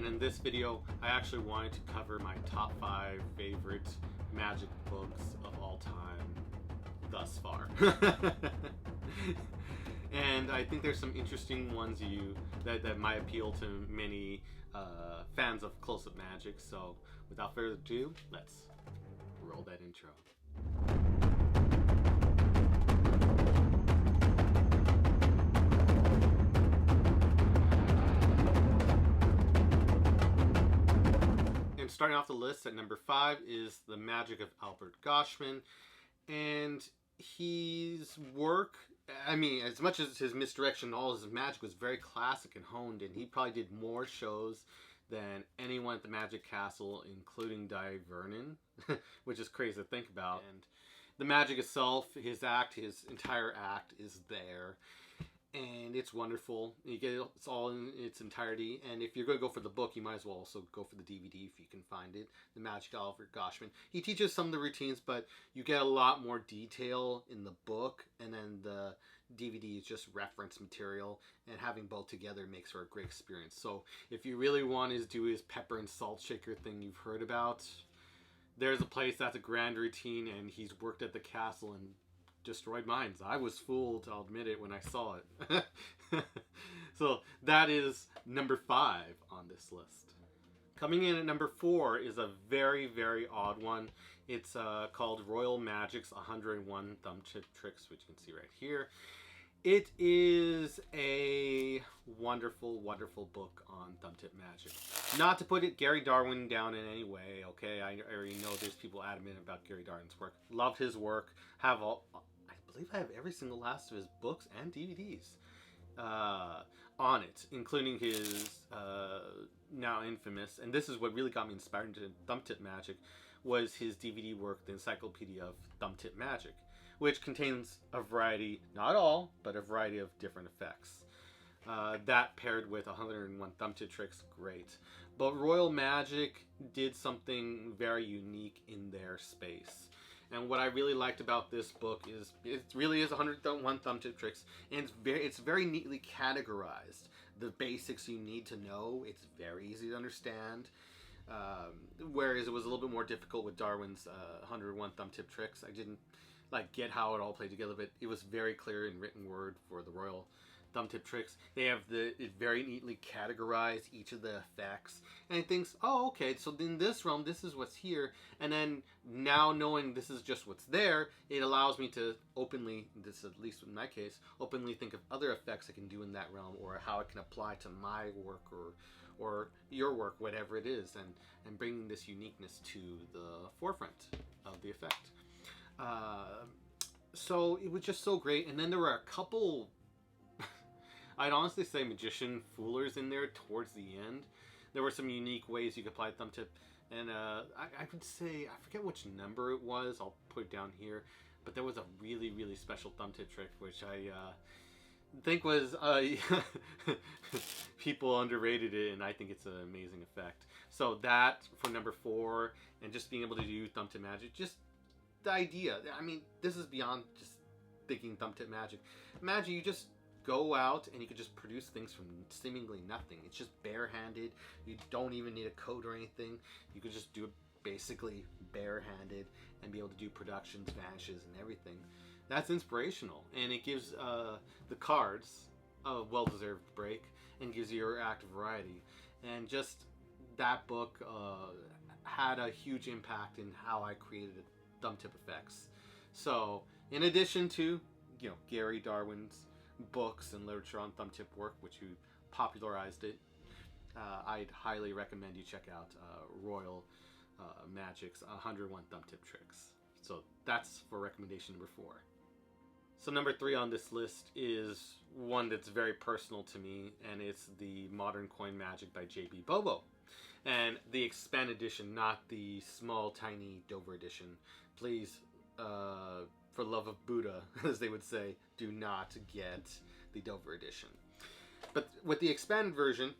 and in this video I actually wanted to cover my top 5 favorite magic books of all time thus far. And I think there's some interesting ones that might appeal to many fans of close-up magic. So without further ado, let's roll that intro. And starting off the list at number 5 is The Magic of Albert Goschmann. And his work, I mean, as much as his misdirection, all his magic was very classic and honed, and he probably did more shows than anyone at the Magic Castle, including Di Vernon, which is crazy to think about. And the magic itself, his entire act is there. And it's wonderful. You get it's all in its entirety. And if you're going to go for the book, you might as well also go for the DVD if you can find it. The Magic of Albert Goschmann. He teaches some of the routines, but you get a lot more detail in the book. And then the DVD is just reference material. And having both together makes for a great experience. So if you really want to do his pepper and salt shaker thing you've heard about, there's a place that's a grand routine. And he's worked at the castle and destroyed minds. I was fooled, I'll admit it, when I saw it. So that is number 5 on this list. Coming in at number 4 is a very, very odd one. It's called Royal Magic's 101 Thumb Tip Tricks, which you can see right here. It is a wonderful, wonderful book on thumb tip magic. Not to put Gary Darwin down in any way, okay? I already know there's people adamant about Gary Darwin's work. Loved his work. I believe I have every single last of his books and DVDs on it, including his now infamous, and this is what really got me inspired into thumb tip magic, was his DVD work, The Encyclopedia of Thumb Tip Magic, which contains a variety, not all, but a variety of different effects. That paired with 101 thumb tip tricks, great. But Royal Magic did something very unique in their space. And what I really liked about this book is it really is 101 thumb tip tricks, and it's very neatly categorized. The basics you need to know, it's very easy to understand. Whereas it was a little bit more difficult with Darwin's 101 thumb tip tricks. I didn't get how it all played together, but it was very clear in written word for the Royal thumb tip tricks. They have it very neatly categorized each of the effects, and it thinks, oh, okay, so in this realm, this is what's here, and then now knowing this is just what's there, it allows me to openly, this at least in my case, openly think of other effects I can do in that realm, or how it can apply to my work or your work, whatever it is, and bringing this uniqueness to the forefront of the effect. So it was just so great. And then there were a couple, I'd honestly say, magician foolers in there towards the end. There were some unique ways you could apply thumb tip, and I would say, I forget which number it was, I'll put it down here, but there was a really, really special thumb tip trick which I think was people underrated it, and I think it's an amazing effect. So that for number 4, and just being able to do thumb tip magic, just the idea, I mean, this is beyond just thinking thumb tip magic. Imagine you just go out and you could just produce things from seemingly nothing. It's just barehanded. You don't even need a code or anything. You could just do it basically barehanded and be able to do productions, vanishes, and everything. That's inspirational, and it gives the cards a well-deserved break and gives you your act variety. And just that book had a huge impact in how I created thumb tip effects. So in addition to, Gary Darwin's books and literature on thumb tip work, which you popularized it, I'd highly recommend you check out Royal Magic's 101 thumb tip tricks. So that's for recommendation number 4. So number 3 on this list is one that's very personal to me, and it's the Modern Coin Magic by J.B. Bobo. And the expanded edition, not the small, tiny Dover edition. Please, for love of Buddha, as they would say, do not get the Dover edition. But with the expanded version,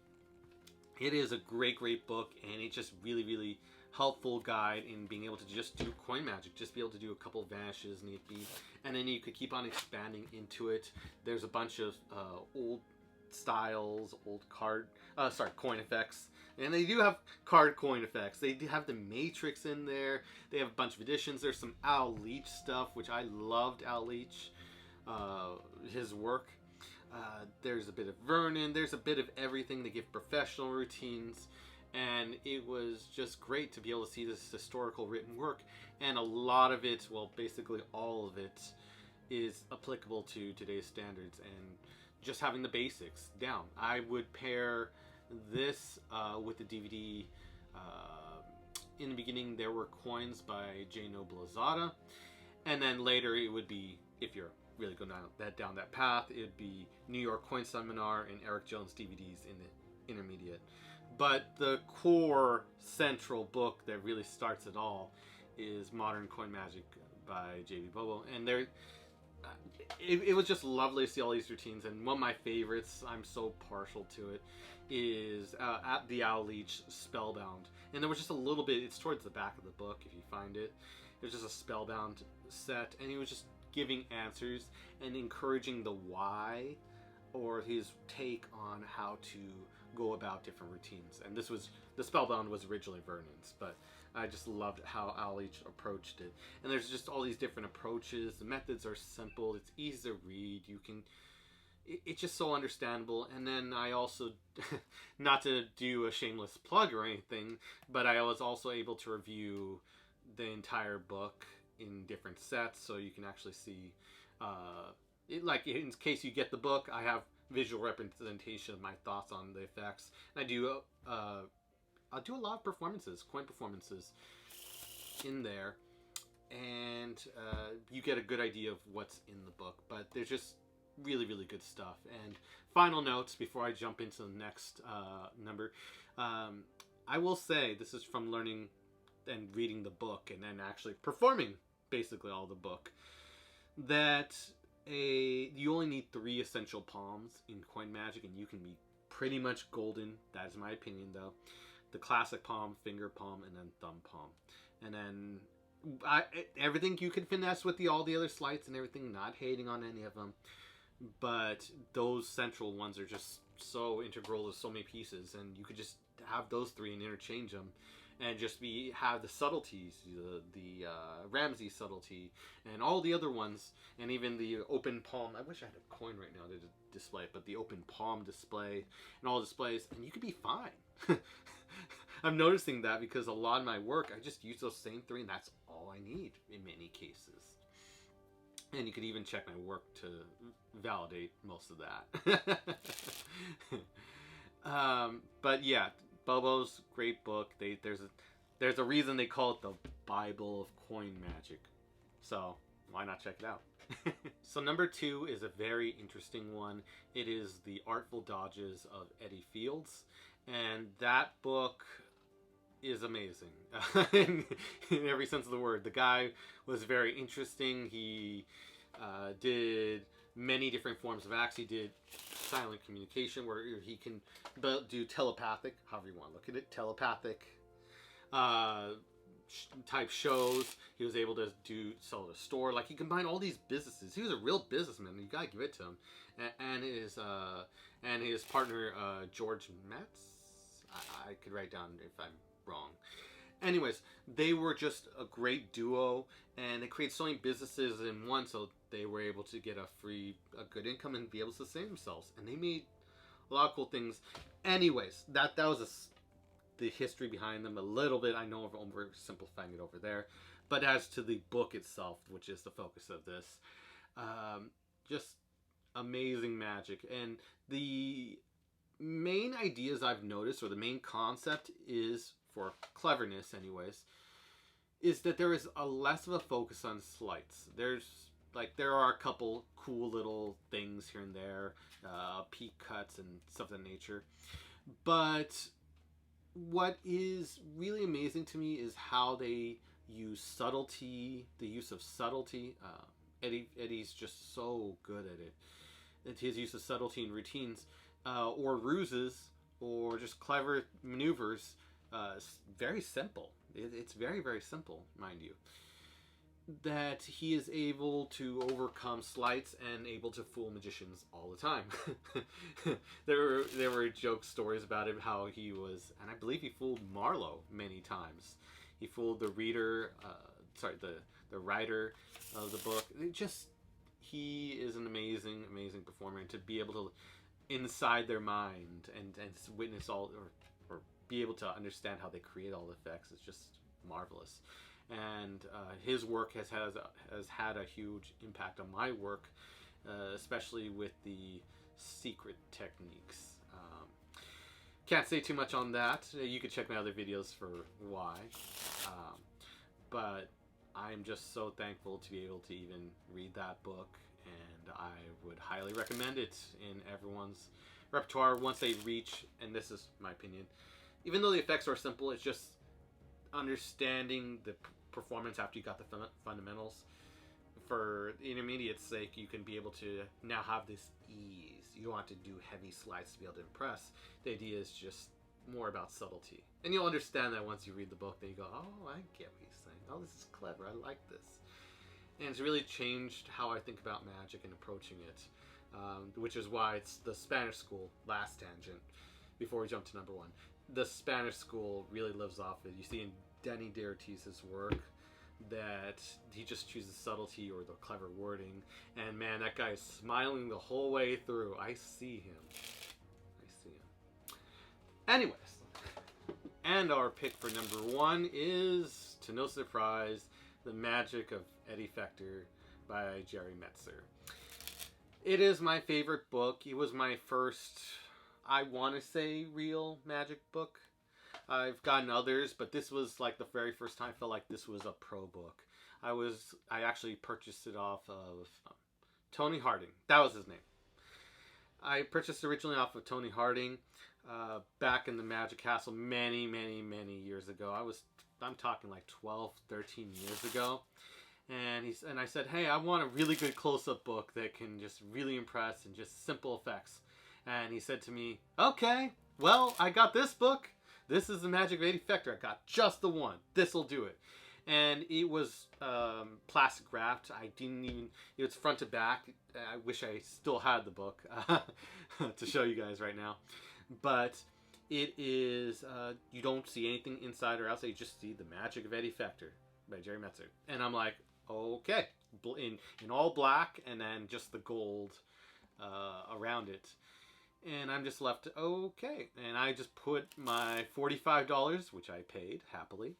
it is a great, great book, and it's just really, really helpful guide in being able to just do coin magic, just be able to do a couple of vanishes, need be, and then you could keep on expanding into it. There's a bunch of old styles, old coin effects And they do have card coin effects. They do have the Matrix in there. They have a bunch of editions. There's some Al Leach stuff, which I loved Al Leach, his work. There's a bit of Vernon. There's a bit of everything. They give professional routines. And it was just great to be able to see this historical written work. And a lot of it, well, basically all of it, is applicable to today's standards. And just having the basics down. I would pair this with the DVD. In the beginning, there were coins by J. Noble Lozada. And then later it would be, if you're really going down that path, it would be New York Coin Seminar and Eric Jones DVDs in the intermediate. But the core central book that really starts it all is Modern Coin Magic by J.B. Bobo. And it was just lovely to see all these routines. And one of my favorites, I'm so partial to it, is at the Al Leach Spellbound. And there was just a little bit, it's towards the back of the book if you find it. It was just a Spellbound set. And he was just giving answers and encouraging the why, or his take on how to go about different routines. And this was, the Spellbound was originally Vernon's, but I just loved how Al Leach approached it. And there's just all these different approaches. The methods are simple. It's easy to read. You can, it's just so understandable. And then I also, not to do a shameless plug or anything, but I was also able to review the entire book in different sets, so you can actually see, like in case you get the book, I have visual representation of my thoughts on the effects. And I do I'll do a lot of performances, coin performances in there, and you get a good idea of what's in the book. But there's just really, really good stuff. And final notes before I jump into the next number. I will say, this is from learning and reading the book and then actually performing basically all the book, that you only need 3 essential palms in coin magic and you can be pretty much golden. That is my opinion, though. The classic palm, finger palm, and then thumb palm. And then everything you can finesse with all the other sleights and everything, not hating on any of them. But those central ones are just so integral to so many pieces, and you could just have those 3 and interchange them. And just have the subtleties, the Ramsey subtlety, and all the other ones, and even the open palm. I wish I had a coin right now to display it, but the open palm display and all displays, and you could be fine. I'm noticing that because a lot of my work, I just use those same 3, and that's all I need in many cases. And you could even check my work to validate most of that. But yeah. Bobo's great book. There's a reason they call it the Bible of coin magic. So why not check it out? So number 2 is a very interesting one. It is The Artful Dodges of Eddie Fields. And that book is amazing in every sense of the word. The guy was very interesting. He did many different forms of acts. He did silent communication, where he can do telepathic, however you want to look at it, telepathic type shows. He was able to sell at a store. Like, he combined all these businesses. He was a real businessman. You gotta give it to him. And his partner George Metz. I could write down if I'm wrong. Anyways, they were just a great duo, and they created so many businesses in one, so they were able to get a good income and be able to sustain themselves. And they made a lot of cool things. Anyways, that was the history behind them a little bit. I know I'm oversimplifying it over there. But as to the book itself, which is the focus of this, just amazing magic. And the main ideas I've noticed, or the main concept is, for cleverness anyways, is that there is a less of a focus on sleights. There are a couple cool little things here and there, peak cuts and stuff of that nature. But what is really amazing to me is how they use subtlety, the use of subtlety. Eddie's just so good at it. His use of subtlety and routines, or ruses, or just clever maneuvers, very simple. It's very, very simple, mind you. that he is able to overcome slights and able to fool magicians all the time. There were joke stories about him, how he was, and I believe he fooled Marlowe many times. He fooled the reader, the writer of the book. He is an amazing, amazing performer, and to be able to inside their mind and witness all, or be able to understand how they create all the effects is just marvelous. And his work has had a huge impact on my work, especially with the secret techniques. Can't say too much on that. You could check my other videos for why. But I'm just so thankful to be able to even read that book, and I would highly recommend it in everyone's repertoire once they reach, and this is my opinion, even though the effects are simple, it's just understanding the performance after you got the fundamentals. For the intermediate's sake, you can be able to now have this ease. You don't have to do heavy slides to be able to impress. The idea is just more about subtlety. And you'll understand that once you read the book, then you go, oh, I get what he's saying. Oh, this is clever. I like this. And it's really changed how I think about magic and approaching it, which is why it's the Spanish school, last tangent, before we jump to number one. The Spanish school really lives off it. You see in Denny D'Artis's work that he just chooses subtlety or the clever wording, and man, that guy is smiling the whole way through. I see him. Anyways, and our pick for number one is, to no surprise, The Magic of Eddie Fector by Jerry Metzer. It is my favorite book. It was my first, I want to say, real magic book. I've gotten others, but this was like the very first time I felt like this was a pro book. I actually purchased it off of Tony Harding. That was his name. I purchased it originally off of Tony Harding back in the Magic Castle many, many, many years ago. I'm talking like 12, 13 years ago. And I said, hey, I want a really good close-up book that can just really impress and just simple effects. And he said to me, okay, well, I got this book. This is The Magic of Eddie Fector. I got just the one. This'll do it. And it was plastic wrapped. It was front to back. I wish I still had the book to show you guys right now. But it is, you don't see anything inside or outside. You just see The Magic of Eddie Fector by Jerry Metzer. And I'm like, okay. In all black and then just the gold around it. And I'm just left, okay. And I just put my $45, which I paid happily.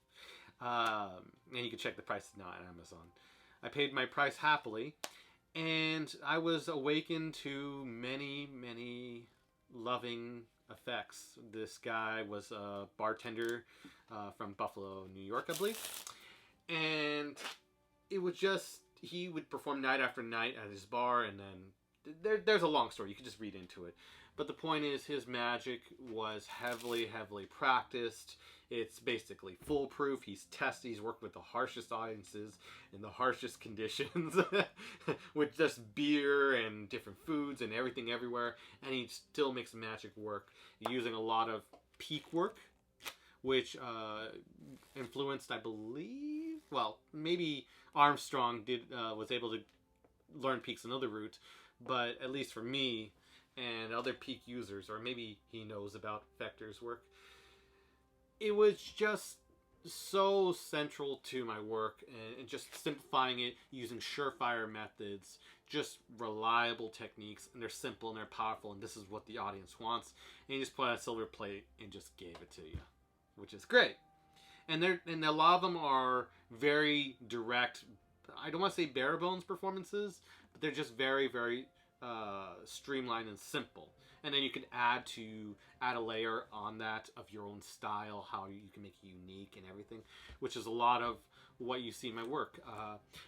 And you can check the price now on Amazon. I paid my price happily. And I was awakened to many, many loving effects. This guy was a bartender from Buffalo, New York, I believe. And it was just, he would perform night after night at his bar. And then there's a long story. You can just read into it. But the point is, his magic was heavily, heavily practiced. It's basically foolproof. He's tested. He's worked with the harshest audiences in the harshest conditions with just beer and different foods and everything everywhere. And he still makes magic work using a lot of peak work, which influenced, I believe, well, maybe Armstrong was able to learn peaks another route. But at least for me, and other peak users, or maybe he knows about Fector's work, it was just so central to my work, and just simplifying it using surefire methods, just reliable techniques, and they're simple and they're powerful, and this is what the audience wants. And he just put on a silver plate and just gave it to you, which is great. And a lot of them are very direct. I don't want to say bare bones performances, but they're just very, very streamlined and simple. And then you can add a layer on that of your own style, how you can make it unique and everything, which is a lot of what you see in my work.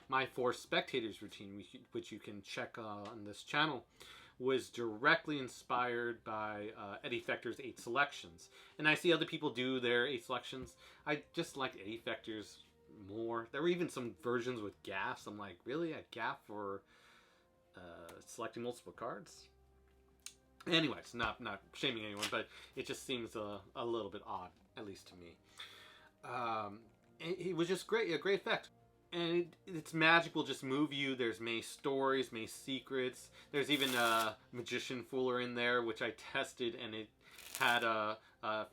My 4 Spectators routine, which you can check on this channel, was directly inspired by Eddie Fector's 8 selections. And I see other people do their 8 selections. I just like Eddie Fector's more. There were even some versions with gaffs. I'm like, really? A gaff for selecting multiple cards? Anyways, not shaming anyone, but it just seems a little bit odd, at least to me. It was just great, a great effect. and its magic will just move you. There's many stories, many secrets. There's even a magician fooler in there, which I tested, and it had a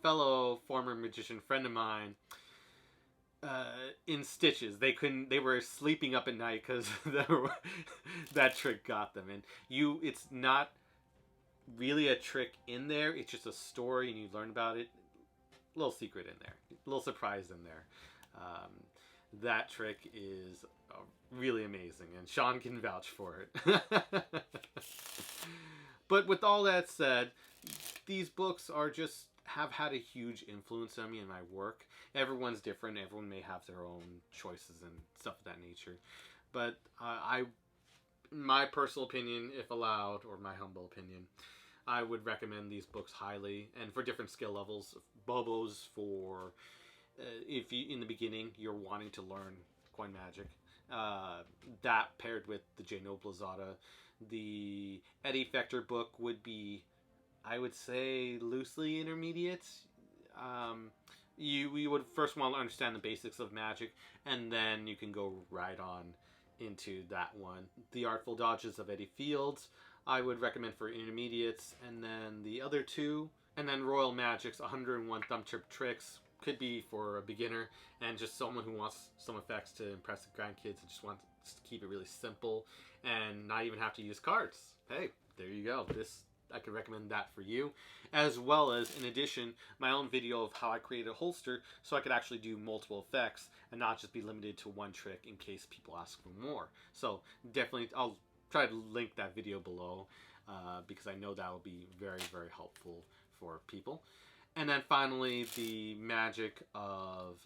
fellow former magician friend of mine in stitches. They were sleeping up at night because that trick got them. And it's not really a trick in there. It's just a story, and you learn about it. A little secret in there, a little surprise in there. That trick is really amazing, and Sean can vouch for it. But with all that said, these books have had a huge influence on me in my work. Everyone's different. Everyone may have their own choices and stuff of that nature. But my personal opinion, if allowed, or my humble opinion, I would recommend these books highly, and for different skill levels. Bobo's for if you in the beginning you're wanting to learn coin magic. That paired with the J. Noblezada. The Eddie Fector book would be, I would say, loosely intermediate. You would first want to understand the basics of magic, and then you can go right on into that one. The Artful Dodges of Eddie Fields, I would recommend for intermediates, and then the other two, and then Royal Magic's 101 Thumb Trip Tricks could be for a beginner and just someone who wants some effects to impress the grandkids and just wants to keep it really simple and not even have to use cards. Hey, there you go. I could recommend that for you, as well as, in addition, my own video of how I created a holster so I could actually do multiple effects and not just be limited to one trick in case people ask for more. So definitely, I'll try to link that video below because I know that will be very, very helpful for people. And then finally, the magic of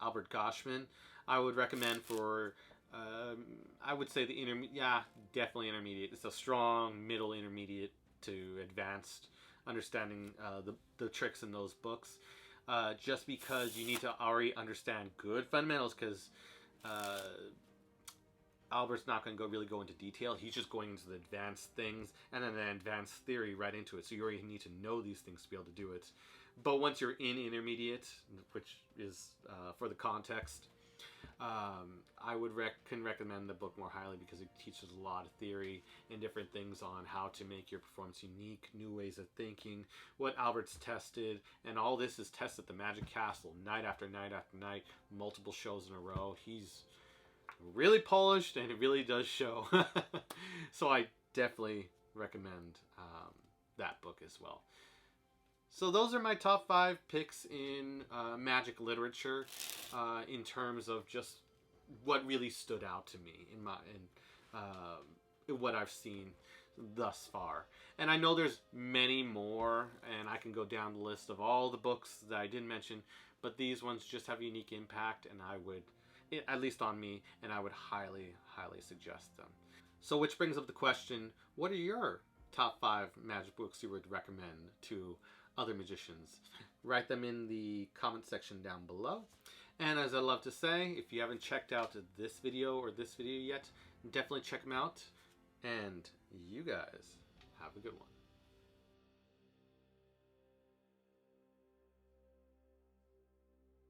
Albert Goschmann, I would recommend for, I would say definitely intermediate. It's a strong middle intermediate to advanced understanding the tricks in those books. Just because you need to already understand good fundamentals, because Albert's not going to really go into detail. He's just going into the advanced things and then the advanced theory right into it. So you already need to know these things to be able to do it. But once you're in intermediate, which is for the context, I can recommend the book more highly because it teaches a lot of theory and different things on how to make your performance unique, new ways of thinking, what Albert's tested, and all this is tested at the Magic Castle night after night after night, multiple shows in a row. He's really polished, and it really does show. So I definitely recommend that book as well. So those are my top 5 picks in magic literature in terms of just what really stood out to me in what I've seen thus far. And I know there's many more, and I can go down the list of all the books that I didn't mention, but these ones just have a unique impact, and I would, at least on me, and I would highly, highly suggest them. So which brings up the question, what are your top 5 magic books you would recommend to other magicians? Write them in the comment section down below. And as I love to say, if you haven't checked out this video or this video yet, definitely check them out. And you guys have a good one.